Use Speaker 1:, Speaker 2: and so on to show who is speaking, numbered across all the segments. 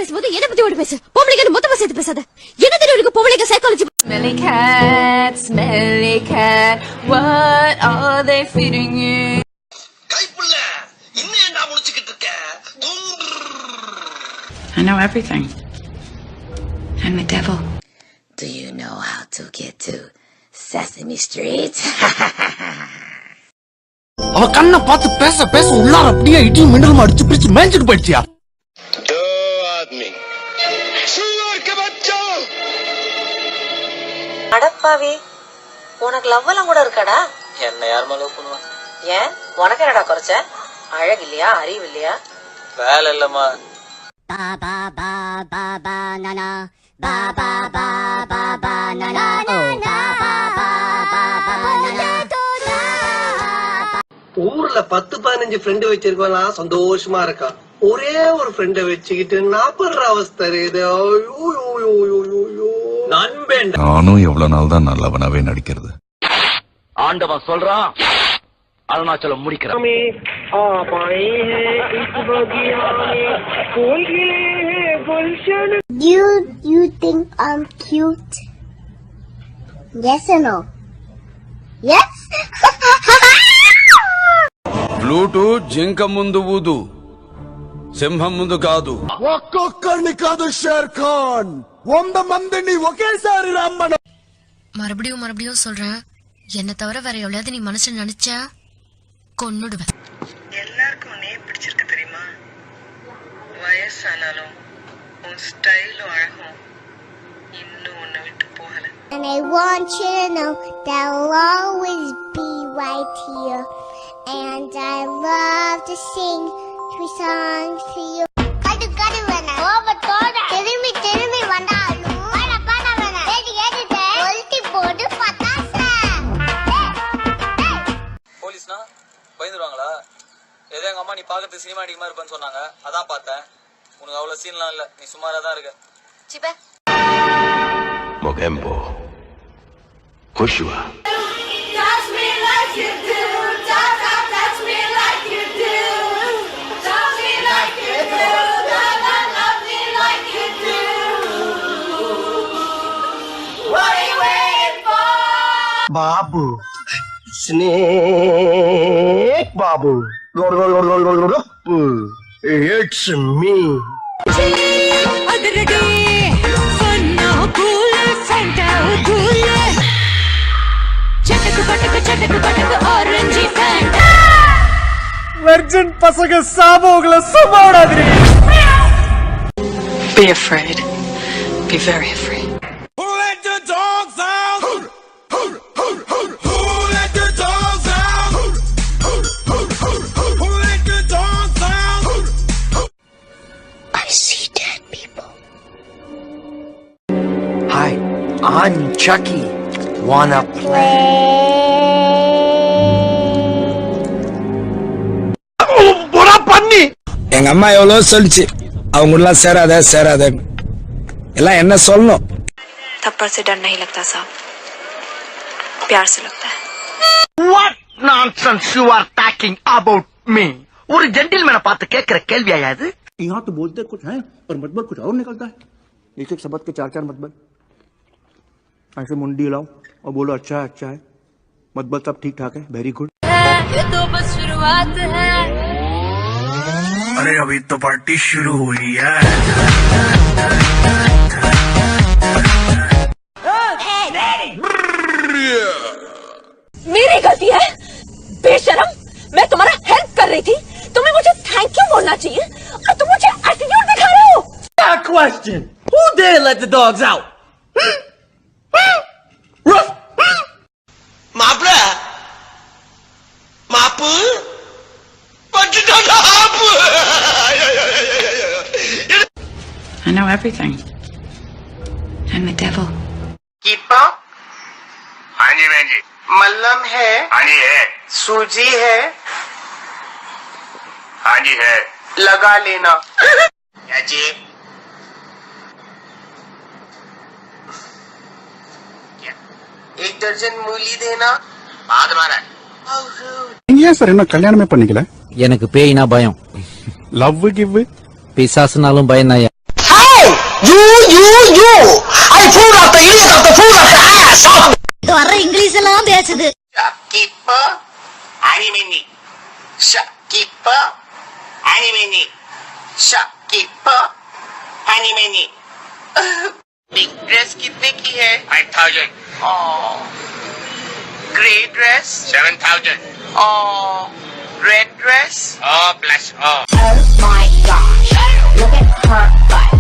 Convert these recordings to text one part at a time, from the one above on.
Speaker 1: பேசும்போது என்ன பத்தி ஓடி பேசு. பொம்பளைங்க மொத்தமா சேர்த்து பேசாத. என்ன தெரியும் உனக்கு பொம்பளைங்க psychology?
Speaker 2: Smelly cat, what are they feeding you?
Speaker 3: Kaipulla இன்னும் என்ன முடிச்சிட்டு இருக்க?
Speaker 4: I know everything. I'm the devil.
Speaker 5: Do you know how to get to Sesame Street?
Speaker 6: அவ கண்ணை பார்த்து பேச பேச உள்ளார அப்படியே இடி மின்னல் அடிச்சு பிடிச்சு மேய்ஞ்சிட்டு போயிடுச்சியா?
Speaker 3: दो आदमी सुअर के बच्चों
Speaker 7: அடப்பாவி, உனக்கு லவ் எல்லாம் கூட இருக்காடா?
Speaker 8: என்ன யாருமா லவ் பண்ணுவா?
Speaker 7: ஏன் உனக்கு என்னடா குறைச்ச? அழகு இல்லையா, அறிவு இல்லையா?
Speaker 8: வேலை இல்லம்மா.
Speaker 5: Ba ba ba ba na na ba ba ba ba ba na na oh ba ba ba ba ba na na.
Speaker 9: ஊர்ல 10-15 ஃப்ரெண்ட் வச்சிருக்கோம், சந்தோஷமா இருக்கா. ஒரே ஒரு ஃப்ரெண்ட வச்சுக்கிட்டு நாப்படுற அவஸ்தை இது. நண்பன்
Speaker 10: நானும் எவ்வளவு நாள் தான் நல்லவனாவே நடிக்கிறது.
Speaker 8: ஆண்டவன் சொல்றான், அருணாச்சலம் முடிக்கிறான்.
Speaker 1: You think I'm cute? Yes or no? Yes?
Speaker 6: Bluetooth జింక ముందు ఊదు, సింహం ముందు కాదు. ఒక్కొక్కరిని కాదు షేర్ ఖాన్, 100 మందిని ఒకేసారి రమ్మను.
Speaker 1: மறுபடியும் சொல்றேன், என்ன தவிர வேற எவ்வளவு நீ மனசுல நினைச்சா கொன்னுடுவேன்.
Speaker 7: எல்லாருக்கும் உன்னையே பிடிச்சிருக்கு தெரியுமா? வயசானாலும் உன் ஸ்டைலும் அழகும் இன்னும் உன்னை விட்டு போகல.
Speaker 1: And I want you to know that I'll always be right here. And I love to sing 3 songs to you. Kadu vena. Overtoda. Terumi vandalu. Pada vena. Edite. Volti bodu patasa.
Speaker 8: போலீஸ்னா பயந்துருவாங்களா? ஏதோ எங்க அம்மா நீ பாக்கிறதுக்கு cinematic மாதிரி இருப்பேன்னு சொன்னாங்க, அதான் பார்த்தேன். உனக்கு அவ்வளவு சீன்லாம் இல்ல, நீ சுமாரா தான் இருக்க.
Speaker 1: சிபே.
Speaker 3: Mogembo Joshua
Speaker 2: Touch me like you do, touch me like you do, touch me like you do, love me like you do. What are you waiting for?
Speaker 9: Babu Snake Babu. It's me.
Speaker 6: వెర్జిన్ పసగ సాబోగల సుమాడాదిరి.
Speaker 4: Be afraid. Be very afraid.
Speaker 6: Who let the dogs out? Who let the dogs out? Who let the dogs out?
Speaker 5: I see dead people.
Speaker 9: Hi, I'm Chucky. Wanna play?
Speaker 6: எங்க அம்மா எவ்வளவு சொல்லிச்சு, அவங்க எல்லாம் சேராத எல்லாம் என்ன சொல்லணும்.
Speaker 4: थप्पड़ से डर नहीं लगता साहब, प्यार से लगता है.
Speaker 9: What nonsense you are talking about me? ஒரு ஜென்டில்மேனை பார்த்து கேட்கிற கேள்வியா இது?
Speaker 11: यहाँ तो बोलते कुछ है पर मतबल कुछ और निकलता है. एक शब्द के 4 मतबल. ऐसे मुंडी हिलाओ और बोलो अच्छा है. मतबल सब ठीक ठाक है, वेरी गुड.
Speaker 2: ये तो बस शुरुआत है.
Speaker 6: अरे अभी तो पार्टी शुरू हुई है.
Speaker 2: मेरी गलती है बेशरम, मैं तुम्हारा हेल्प कर रही थी, तुम्हें मुझे थैंक यू बोलना चाहिए और तुम मुझे एटीट्यूड दिखा रहे हो.
Speaker 9: Question. Who dare let the dogs out? Ruff. Maapla. Maapu.
Speaker 4: I know everything. I'm the devil.
Speaker 9: कीपा.
Speaker 3: हाँ जी बहन जी.
Speaker 9: मल्लम है.
Speaker 3: हाँ जी है.
Speaker 9: सूजी है.
Speaker 3: हाँ जी है.
Speaker 9: लगा लेना.
Speaker 3: क्या जी? क्या?
Speaker 9: 1 दर्जन मूली देना.
Speaker 3: बात मारा.
Speaker 11: ஏன் சார் என்ன கல்யாணமே பண்ணிக்கல?
Speaker 8: எனக்கு பேய்னா பயம்,
Speaker 11: லவ் கிவ்
Speaker 8: பிசாசுனாலும் பயம் தான்.
Speaker 3: You! I fool of the idiot of the fool of the ass!
Speaker 5: வர்ற இங்கிலீஷ் எல்லாம் பேசுது.
Speaker 3: Shopkeeper, Animini. Shopkeeper, Animini. Shopkeeper, Animini. Big dress कितने की है? 5,000. Oh. Grey dress? 7,000. Oh. Red dress? Oh, bless. Oh.
Speaker 2: Oh my gosh, look at her butt.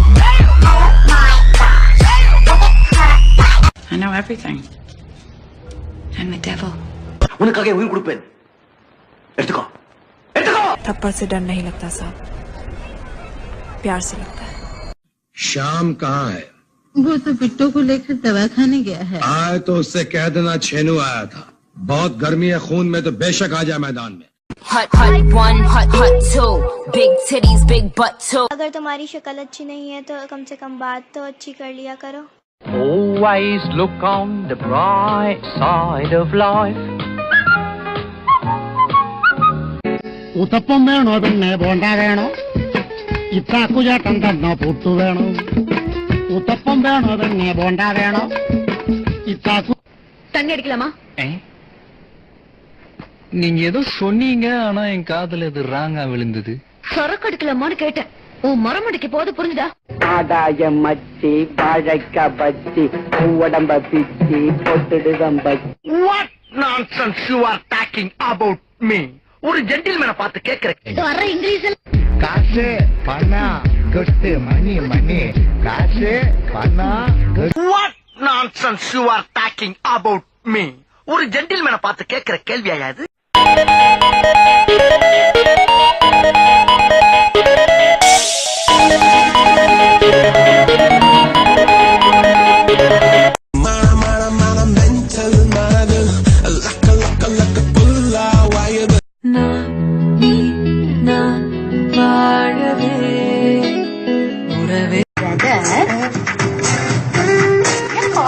Speaker 2: Oh my gosh, look at her butt.
Speaker 7: I know everything. I'm the devil.
Speaker 9: உனக்காக உயிர் கொடுப்பேன். எடுத்துக்கோ.
Speaker 4: थप्पड़ से डर नहीं लगता साहब, प्यार से लगता है.
Speaker 6: श्याम कहाँ है?
Speaker 7: वो तो बिट्टू को लेकर दवा खाने गया है.
Speaker 6: आए तो उससे कह देना छेनू आया था. बहुत गर्मी है खून में, तो बेशक आ जाए मैदान में.
Speaker 2: Hot 1, hot 2, big titties, big butt too.
Speaker 1: अगर तुम्हारी शक्ल अच्छी नहीं है तो कम से कम बात तो अच्छी कर लिया करो.
Speaker 11: Always look on the bright side of life.
Speaker 12: Uttapam വേണോ പിന്നെ ബോണ്ട വേണോ ഇത്താക്കുചേട്ടൻ തന്ന പുട്ടു വേണോ ഉത്തപ്പം വേണോ പിന്നെ ബോണ്ട വേണോ ഇത്താക്കു
Speaker 2: தண்ணி அடிக்கலாமா?
Speaker 11: நீங்க ஏதோ சொன்னீங்க, ஆனா என் காதுல இது ராங்கா விழுந்தது.
Speaker 2: சொரக்கு அடிக்கலாமான்னு கேட்டேன். உன் மரம் அடிக்க போது புரிஞ்சுதா?
Speaker 12: ஆதாய மச்சி வாழைக்கா பச்சி உடம்ப பிச்சி பொட்டுடுதம் பச்சி.
Speaker 3: What nonsense you are talking about me? ஒரு ஜென்டில்மேனை பார்த்து கேக்குறேன்.
Speaker 2: வர்ற இங்கிலீஷ்
Speaker 12: காசு பணம் கொட்டு மணி மணி காசு பணம்.
Speaker 3: What nonsense you are talking about me? ஒரு ஜென்டில்மேனை பார்த்து கேக்குற கேள்வியா இது?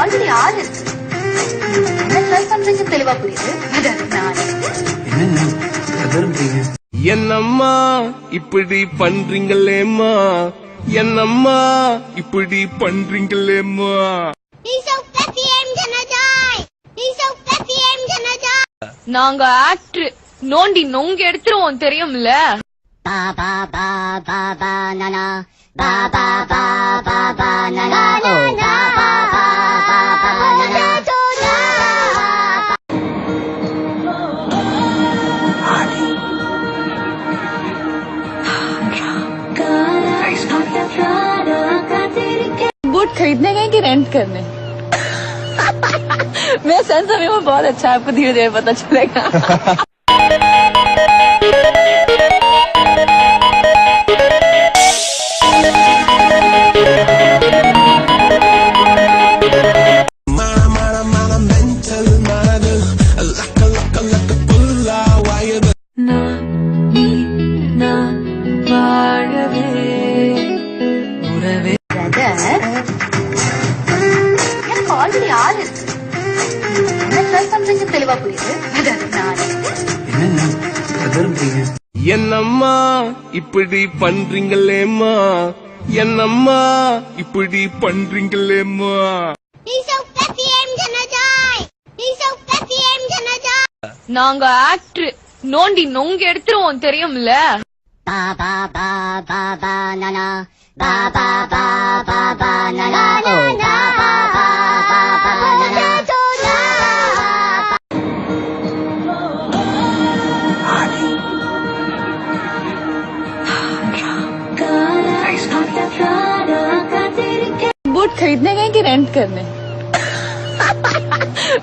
Speaker 2: ஆல்ரெடி ஆள் இருக்கு. என்ன ட்ரை பண்றீங்க தெளிவா புரியுது.
Speaker 6: என்னம்மா இப்படி பண்றீங்களேம்மா, என்னம்மா இப்படி பண்றீங்களேம்மா.
Speaker 2: நாங்க ஆக்டர் நோண்டி நொங்க எடுத்துருவோம் தெரியும்ல.
Speaker 5: Ba ba ba ba banana, ba ba ba ba banana, oh ba ba ba ba banana.
Speaker 2: Boot खरीदने गए कि रेंट करने? मैं सेंस अभी वो बहुत अच्छा है, आपको धीरे धीरे पता चलेगा. ஆல்ரெடி ஆள் இருக்கு. என்ன ட்ரை பண்றீங்க தெளிவா புரியுது.
Speaker 6: என்னம்மா இப்படி பண்றீங்களேம்மா, என்னம்மா இப்படி பண்றீங்களேம்மா.
Speaker 2: நாங்க ஆக்டர் நோண்டி நொங்க எடுத்துருவோம் தெரியும்ல.
Speaker 5: Ba ba ba ba banana, ba ba ba ba banana, oh ba ba ba ba banana.
Speaker 2: Boot खरीदने गए कि रेंट करने?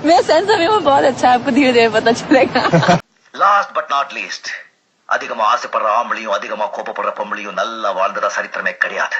Speaker 2: मैं सेंस अभी वो बहुत अच्छा है, आपको धीरे धीरे पता चलेगा.
Speaker 3: Last but not least, அதிகமா ஆசைப்படுற ஆம்பளையும் அதிகமா கோபப்படுற பொம்பளையும் நல்லா வாழ்ந்ததா சரித்திரமே கிடையாது.